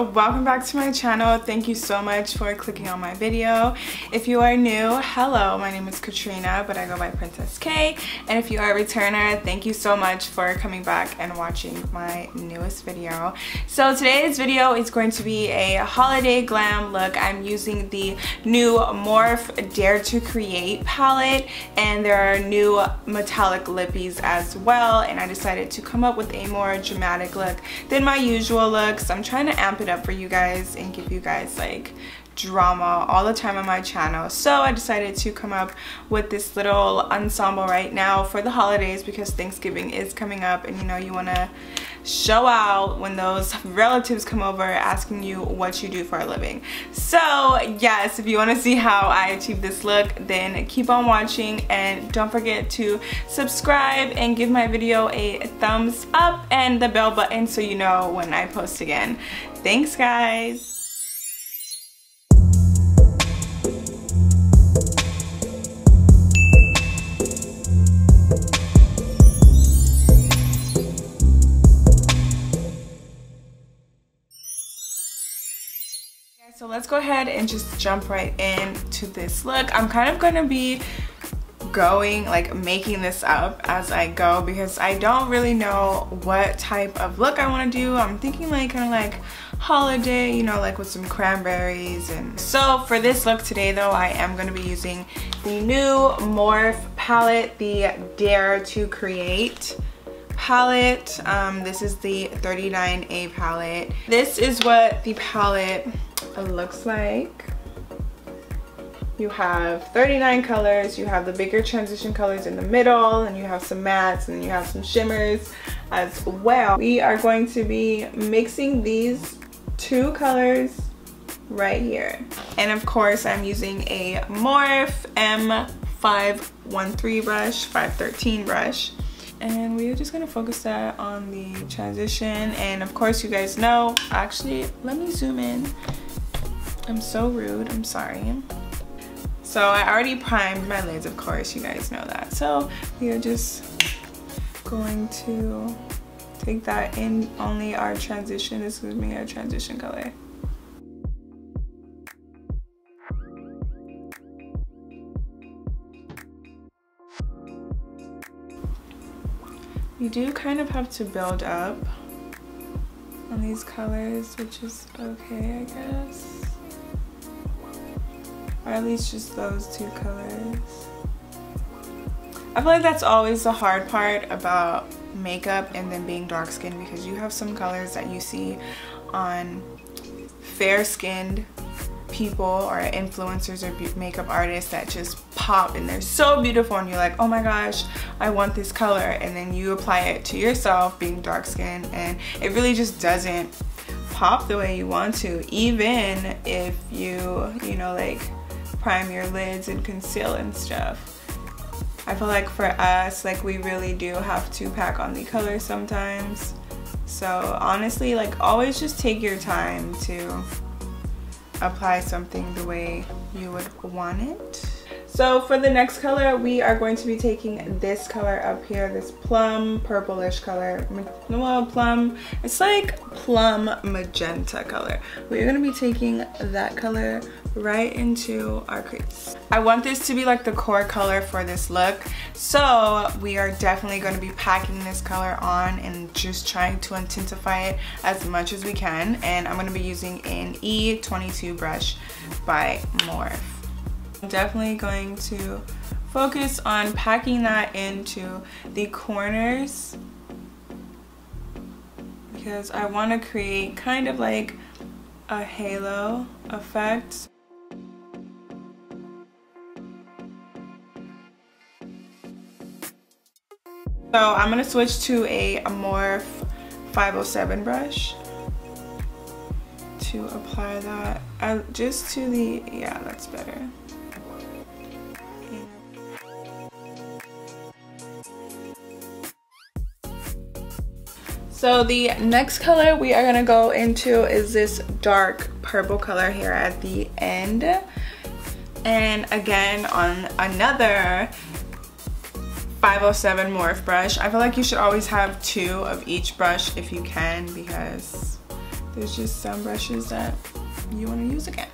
welcome back to my channel. Thank you so much for clicking on my video. If you are new, hello, my name is Katrina, but I go by Princess K. And if you are a returner, thank you so much for coming back and watching my newest video. So today's video is going to be a holiday glam look. I'm using the new Morphe Dare to Create palette, and there are new metallic lippies as well, and I decided to come up with a more dramatic look than my usual looks. I'm trying to amp it up for you guys and give you guys like drama all the time on my channel. So I decided to come up with this little ensemble right now for the holidays because Thanksgiving is coming up, and you know you want to show out when those relatives come over asking you what you do for a living. So yes, if you want to see how I achieve this look, then keep on watching, and don't forget to subscribe and give my video a thumbs up and the bell button so you know when I post again. Thanks guys. So let's go ahead and just jump right into this look. I'm kind of gonna be making this up as I go because I don't really know what type of look I want to do. I'm thinking like kind of like holiday, you know, like with some cranberries. And so for this look today though, I am going to be using the new Morphe palette, the Dare to Create palette. This is the 39A palette. This is what the palette looks like. You have 39 colors, you have the bigger transition colors in the middle, and you have some mattes, and you have some shimmers as well. We are going to be mixing these two colors right here. And of course I'm using a Morphe M513 brush, 513 brush. And we are just gonna focus that on the transition. And of course you guys know, actually let me zoom in. I'm so rude, I'm sorry. So I already primed my lids, of course, you guys know that. So we are just going to take that in only our transition. This is me, our transition color. You do kind of have to build up on these colors, which is okay, I guess. Or at least just those two colors. I feel like that's always the hard part about makeup and then being dark skinned, because you have some colors that you see on fair skinned people or influencers or makeup artists that just pop and they're so beautiful, and you're like, oh my gosh, I want this color, and then you apply it to yourself being dark skinned and it really just doesn't pop the way you want to, even if you know, like prime your lids and conceal and stuff. I feel like for us, like we really do have to pack on the colors sometimes. So honestly, like always just take your time to apply something the way you would want it. So for the next color, we are going to be taking this color up here, this plum purplish color. Well, plum, it's like plum magenta color. We're going to be taking that color right into our crease. I want this to be like the core color for this look, so we are definitely going to be packing this color on and just trying to intensify it as much as we can. And I'm going to be using an E22 brush by Morphe. I'm definitely going to focus on packing that into the corners because I want to create kind of like a halo effect. So I'm going to switch to a Morphe 507 brush to apply that just to the, yeah, that's better. So the next color we are going to go into is this dark purple color here at the end. And again, on another 507 Morphe brush. I feel like you should always have two of each brush if you can, because there's just some brushes that you want to use again.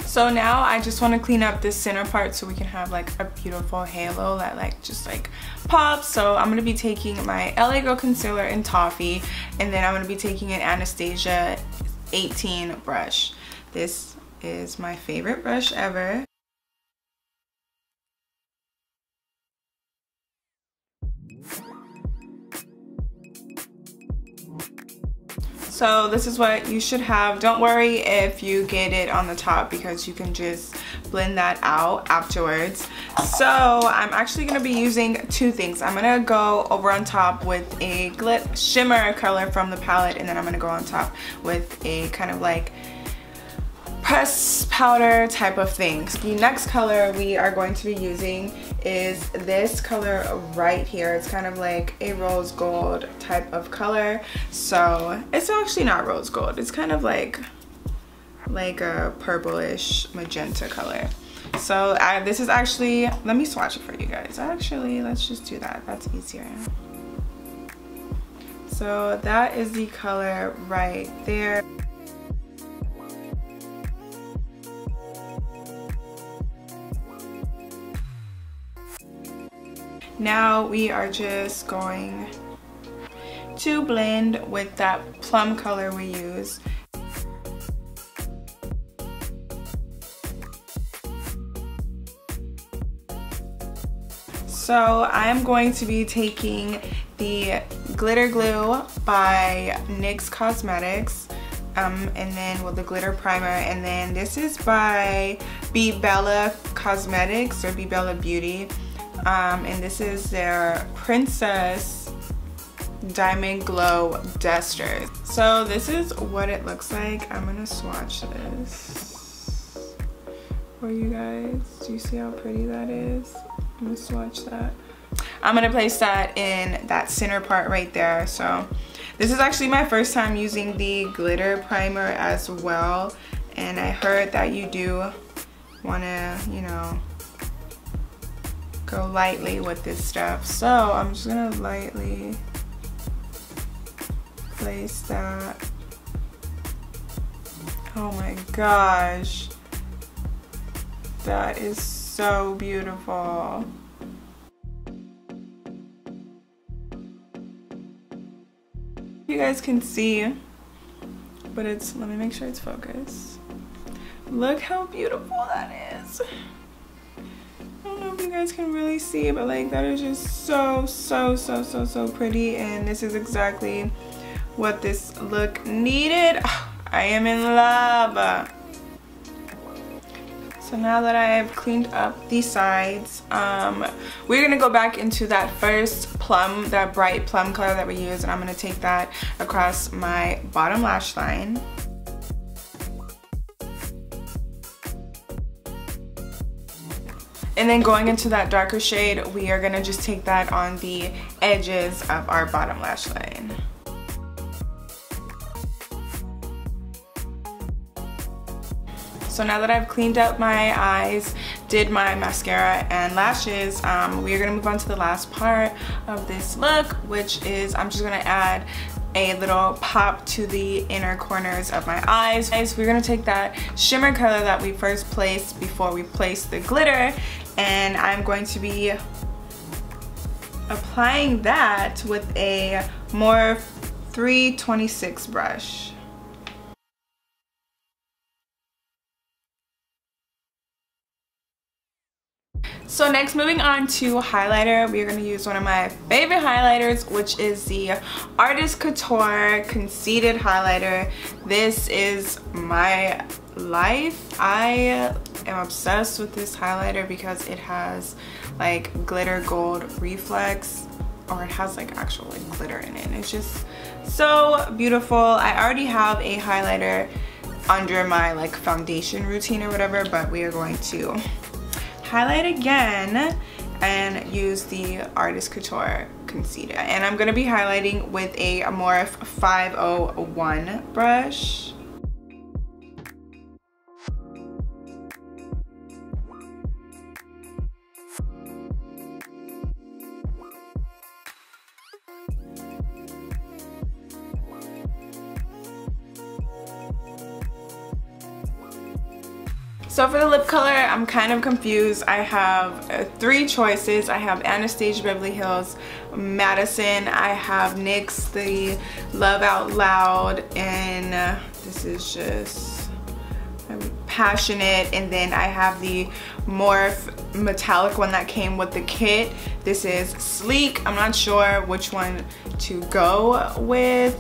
So now I just want to clean up this center part so we can have like a beautiful halo that like just like pops. So I'm going to be taking my LA Girl concealer in Toffee, and then I'm going to be taking an Anastasia 18 brush. This is my favorite brush ever. So this is what you should have. Don't worry if you get it on the top, because you can just blend that out afterwards. So I'm actually going to be using two things. I'm going to go over on top with a shimmer color from the palette, and then I'm going to go on top with a kind of like press powder type of thing. The next color we are going to be using is this color right here. It's kind of like a rose gold type of color. So it's actually not rose gold. It's kind of like a purplish magenta color. So this is actually, let me swatch it for you guys. Actually, let's just do that. That's easier. So that is the color right there. Now we are just going to blend with that plum color we use. So I'm going to be taking the glitter glue by NYX Cosmetics, and then with the glitter primer, and then this is by BeBella Cosmetics or BeBella Beauty. And this is their Princess Diamond Glow Duster. So this is what it looks like. I'm gonna swatch this for you guys. Do you see how pretty that is? I'm gonna swatch that. I'm gonna place that in that center part right there. So this is actually my first time using the glitter primer as well, and I heard that you do wanna, you know, go lightly with this stuff. So I'm just gonna lightly place that. Oh my gosh, that is so beautiful. You guys can see, but it's, let me make sure it's focused. Look how beautiful that is. I don't know if you guys can really see, but like that is just so pretty, and this is exactly what this look needed. I am in love. So now that I have cleaned up the sides, we're gonna go back into that first plum, that bright plum color that we used, and I'm gonna take that across my bottom lash line. And then going into that darker shade, we are gonna just take that on the edges of our bottom lash line. So now that I've cleaned up my eyes, did my mascara and lashes, we are gonna move on to the last part of this look, which is I'm just gonna add a little pop to the inner corners of my eyes. We're gonna take that shimmer color that we first placed before we placed the glitter, and I'm going to be applying that with a Morphe 326 brush. So next, moving on to highlighter, we are going to use one of my favorite highlighters, which is the Artist Couture Conceited highlighter. This is my life. I am obsessed with this highlighter because it has like glitter gold reflex, or it has like actual like glitter in it, and it's just so beautiful. I already have a highlighter under my like foundation routine or whatever, but we are going to highlight again and use the Artist Couture Conceited. And I'm gonna be highlighting with a Morphe 501 brush. So for the lip color, I'm kind of confused. I have 3 choices. I have Anastasia Beverly Hills, Madison, I have NYX, the Love Out Loud, and this is just Passionate, and then I have the Morphe metallic one that came with the kit. This is Sleek. I'm not sure which one to go with,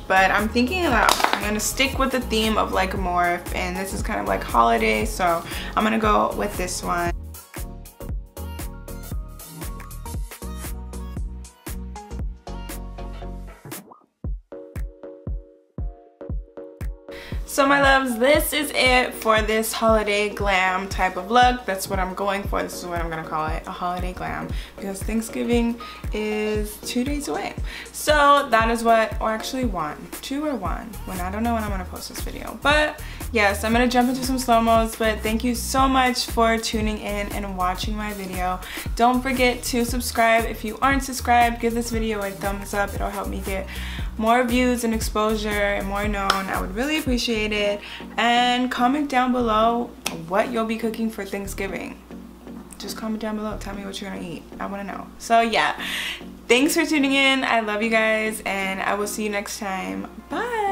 but I'm thinking that I'm gonna stick with the theme of like Morphe, and this is kind of like holiday, so I'm gonna go with this one. So my loves, this is it for this holiday glam type of look. That's what I'm going for. This is what I'm gonna call it, a holiday glam, because Thanksgiving is 2 days away. So that is what, or actually 2 or 1, when I don't know when I'm gonna post this video. But yes, I'm gonna jump into some slow-mos, but thank you so much for tuning in and watching my video. Don't forget to subscribe. If you aren't subscribed, give this video a thumbs up. It'll help me get more views and exposure and more known. I would really appreciate it. And comment down below what you'll be cooking for Thanksgiving. Just comment down below, tell me what you're gonna eat. I wanna know. So yeah, thanks for tuning in. I love you guys, and I will see you next time. Bye.